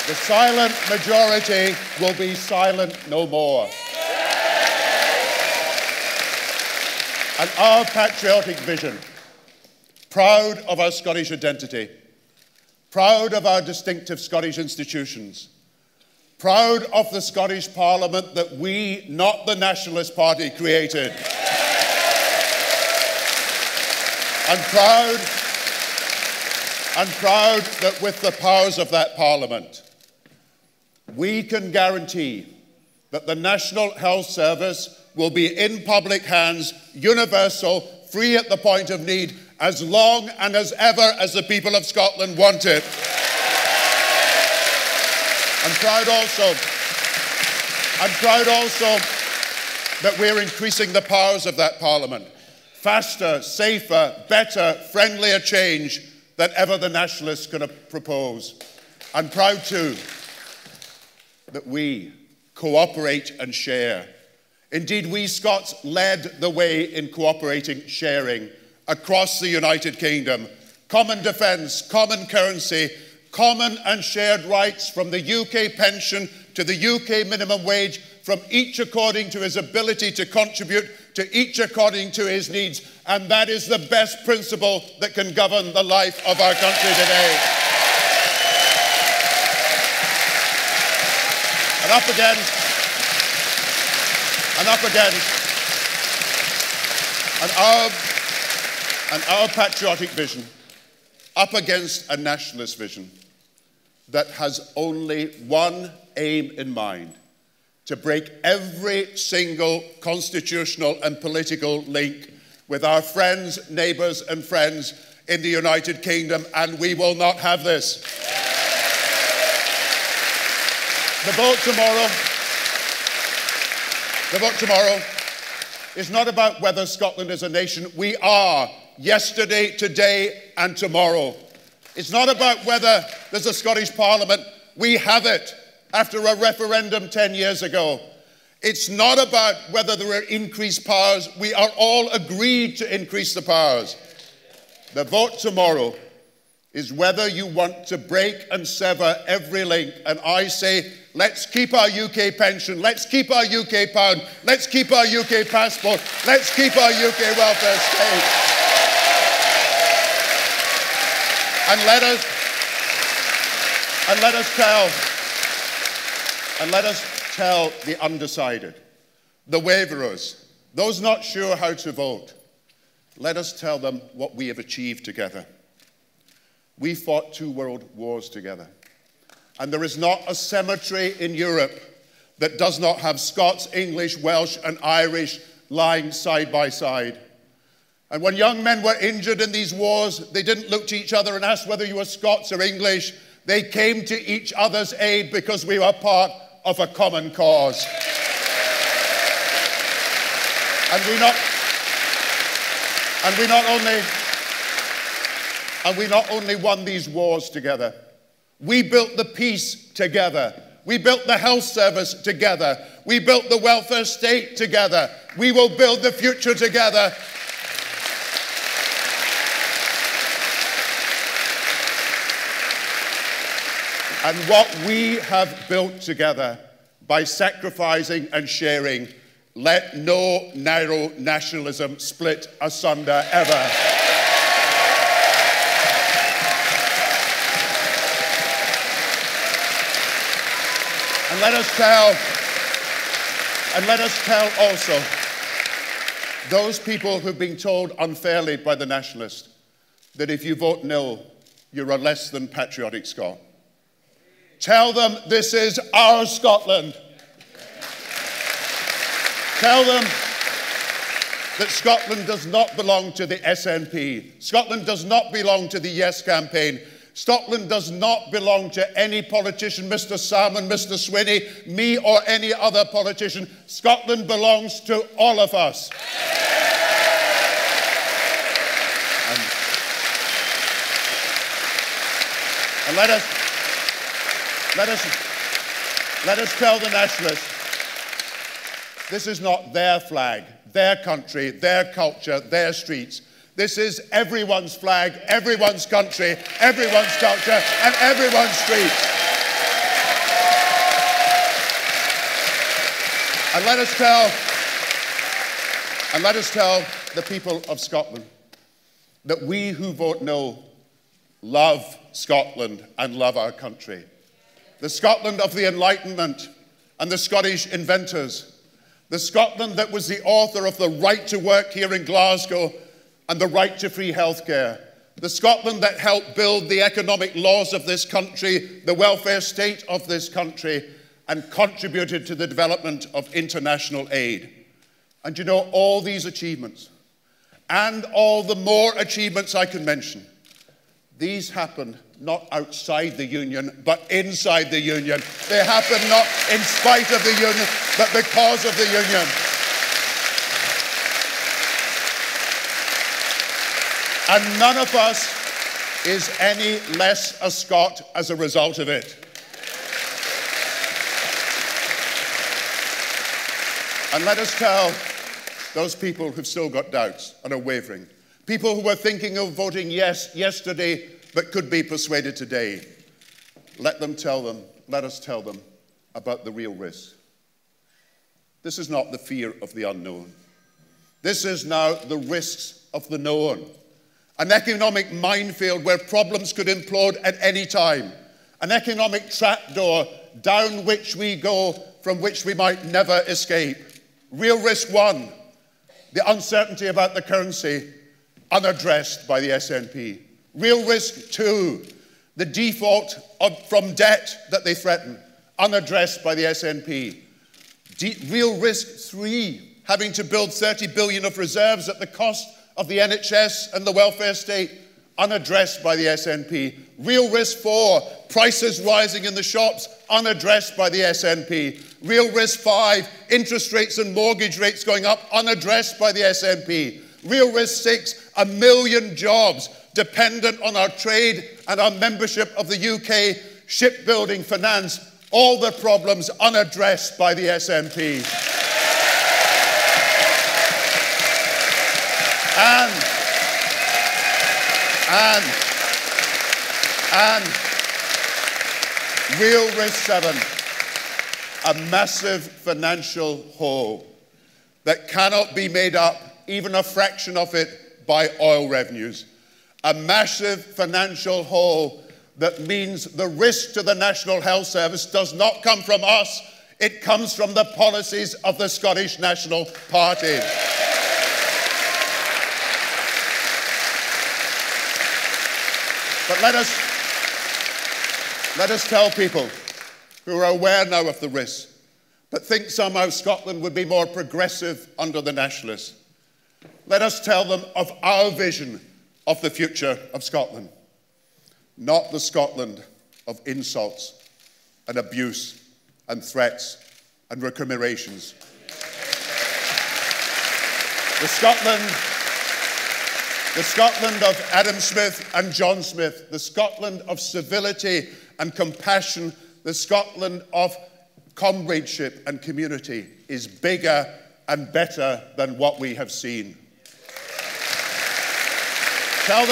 The silent majority will be silent no more. And our patriotic vision, proud of our Scottish identity, proud of our distinctive Scottish institutions, proud of the Scottish Parliament that we, not the Nationalist Party, created, and proud that with the powers of that Parliament, we can guarantee that the National Health Service will be in public hands, universal, free at the point of need, as long and as ever as the people of Scotland want it. I'm proud also that we're increasing the powers of that Parliament. Faster, safer, better, friendlier change than ever the Nationalists could propose. I'm proud too that we cooperate and share. Indeed, we Scots led the way in cooperating, sharing across the United Kingdom. Common defence, common currency, common and shared rights, from the UK pension to the UK minimum wage, from each according to his ability to contribute, to each according to his needs. And that is the best principle that can govern the life of our country today. And up against our patriotic vision, up against a nationalist vision that has only one aim in mind: to break every single constitutional and political link with our friends, neighbours and friends in the United Kingdom, and we will not have this. The vote tomorrow is not about whether Scotland is a nation. We are, yesterday, today and tomorrow. It's not about whether there's a Scottish Parliament. We have it after a referendum 10 years ago. It's not about whether there are increased powers. We are all agreed to increase the powers. The vote tomorrow is whether you want to break and sever every link. And I say, let's keep our UK pension, let's keep our UK pound, let's keep our UK passport, let's keep our UK welfare state. And let us tell the undecided, the waverers, those not sure how to vote, let us tell them what we have achieved together. We fought 2 world wars together. And there is not a cemetery in Europe that does not have Scots, English, Welsh, and Irish lying side by side. And when young men were injured in these wars, they didn't look to each other and ask whether you were Scots or English. They came to each other's aid because we were part of a common cause. And we not only won these wars together, we built the peace together. We built the health service together. We built the welfare state together. We will build the future together. And what we have built together by sacrificing and sharing, let no narrow nationalism split asunder ever. And let us tell also those people who've been told unfairly by the nationalists that if you vote no, you're a less than patriotic Scot. Tell them this is our Scotland. Tell them that Scotland does not belong to the SNP. Scotland does not belong to the Yes campaign. Scotland does not belong to any politician, Mr. Salmon, Mr. Swinney, me or any other politician. Scotland belongs to all of us. And let us tell the nationalists, this is not their flag, their country, their culture, their streets. This is everyone's flag, everyone's country, everyone's culture, and everyone's street. And let us tell the people of Scotland that we who vote no love Scotland and love our country. The Scotland of the Enlightenment and the Scottish inventors. The Scotland that was the author of the right to work here in Glasgow and the right to free healthcare. The Scotland that helped build the economic laws of this country, the welfare state of this country, and contributed to the development of international aid. And you know, all these achievements, and all the more achievements I can mention, these happened not outside the Union, but inside the Union. They happened not in spite of the Union, but because of the Union. And none of us is any less a Scot as a result of it. And let us tell those people who've still got doubts and are wavering, people who were thinking of voting yes yesterday but could be persuaded today, let us tell them about the real risk. This is not the fear of the unknown. This is now the risks of the known. An economic minefield where problems could implode at any time. An economic trapdoor down which we go, from which we might never escape. Real risk one, the uncertainty about the currency, unaddressed by the SNP. Real risk two, the default from debt that they threaten, unaddressed by the SNP. Real risk three, having to build 30 billion of reserves at the cost of the NHS and the welfare state, unaddressed by the SNP. Real risk four, prices rising in the shops, unaddressed by the SNP. Real risk five, interest rates and mortgage rates going up, unaddressed by the SNP. Real risk six, 1 million jobs dependent on our trade and our membership of the UK shipbuilding finance. All the problems unaddressed by the SNP. And real risk seven, a massive financial hole that cannot be made up, even a fraction of it, by oil revenues. A massive financial hole that means the risk to the National Health Service does not come from us, it comes from the policies of the Scottish National Party. But let us tell people who are aware now of the risk, but think somehow Scotland would be more progressive under the nationalists. Let us tell them of our vision of the future of Scotland, not the Scotland of insults and abuse and threats and recriminations. The Scotland of Adam Smith and John Smith, the Scotland of civility and compassion, the Scotland of comradeship and community is bigger and better than what we have seen. Tell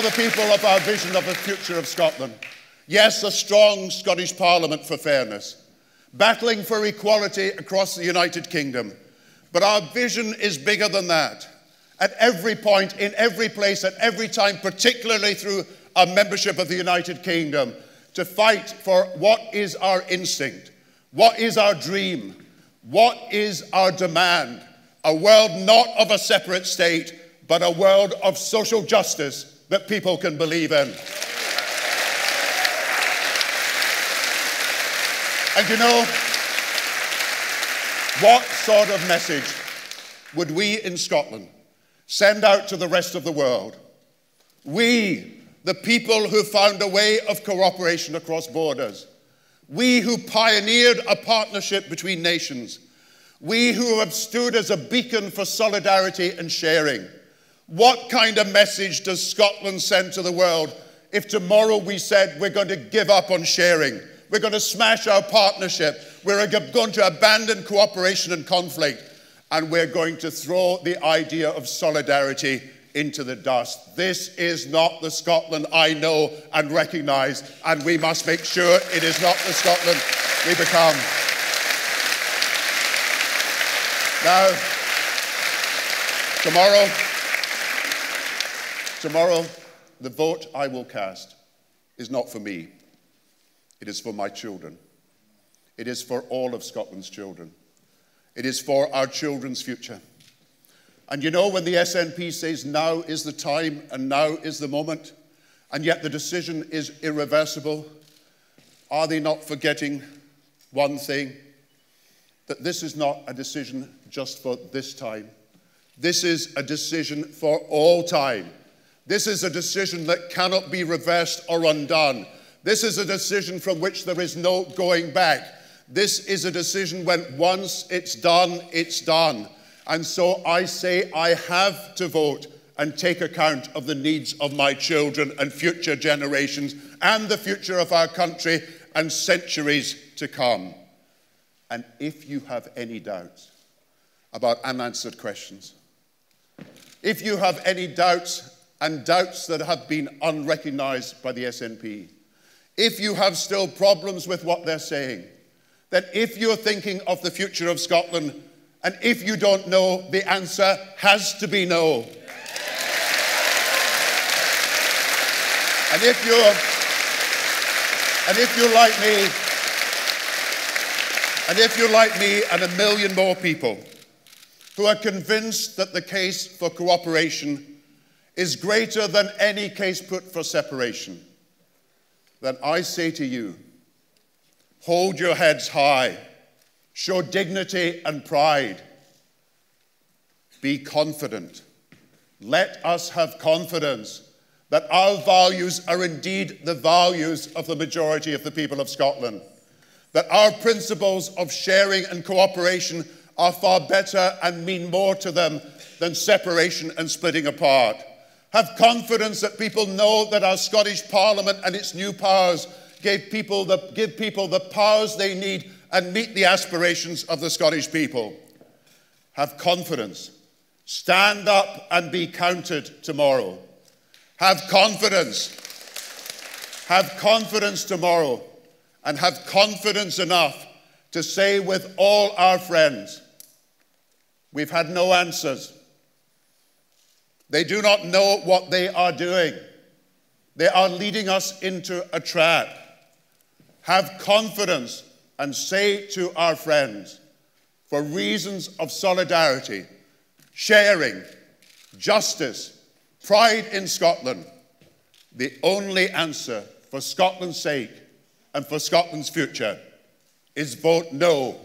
the people of our vision of the future of Scotland. Yes, a strong Scottish Parliament for fairness, battling for equality across the United Kingdom. But our vision is bigger than that. At every point, in every place, at every time, particularly through our membership of the United Kingdom, to fight for what is our instinct, what is our dream, what is our demand. A world not of a separate state, but a world of social justice that people can believe in. And you know, what sort of message would we in Scotland send out to the rest of the world? We, the people who found a way of cooperation across borders. We who pioneered a partnership between nations. We who have stood as a beacon for solidarity and sharing. What kind of message does Scotland send to the world if tomorrow we said we're going to give up on sharing? We're going to smash our partnership. We're going to abandon cooperation and conflict. And we're going to throw the idea of solidarity into the dust. This is not the Scotland I know and recognise, and we must make sure it is not the Scotland we become. Now, tomorrow, the vote I will cast is not for me. It is for my children. It is for all of Scotland's children. It is for our children's future. And you know, when the SNP says now is the time and now is the moment, and yet the decision is irreversible, are they not forgetting one thing? That this is not a decision just for this time. This is a decision for all time. This is a decision that cannot be reversed or undone. This is a decision from which there is no going back. This is a decision when once it's done, it's done. And so I say I have to vote and take account of the needs of my children and future generations and the future of our country and centuries to come. And if you have any doubts about unanswered questions, if you have any doubts and doubts that have been unrecognized by the SNP, if you have still problems with what they're saying, then if you're thinking of the future of Scotland, and if you don't know, the answer has to be no. And if you're like me and a million more people who are convinced that the case for cooperation is greater than any case put for separation, then I say to you, hold your heads high, show dignity and pride, be confident. Let us have confidence that our values are indeed the values of the majority of the people of Scotland, that our principles of sharing and cooperation are far better and mean more to them than separation and splitting apart. Have confidence that people know that our Scottish Parliament and its new powers give people the powers they need and meet the aspirations of the Scottish people. Have confidence. Stand up and be counted tomorrow. Have confidence. Have confidence tomorrow, and have confidence enough to say with all our friends, we've had no answers. They do not know what they are doing. They are leading us into a trap. Have confidence and say to our friends, for reasons of solidarity, sharing, justice, pride in Scotland, the only answer for Scotland's sake and for Scotland's future is vote no.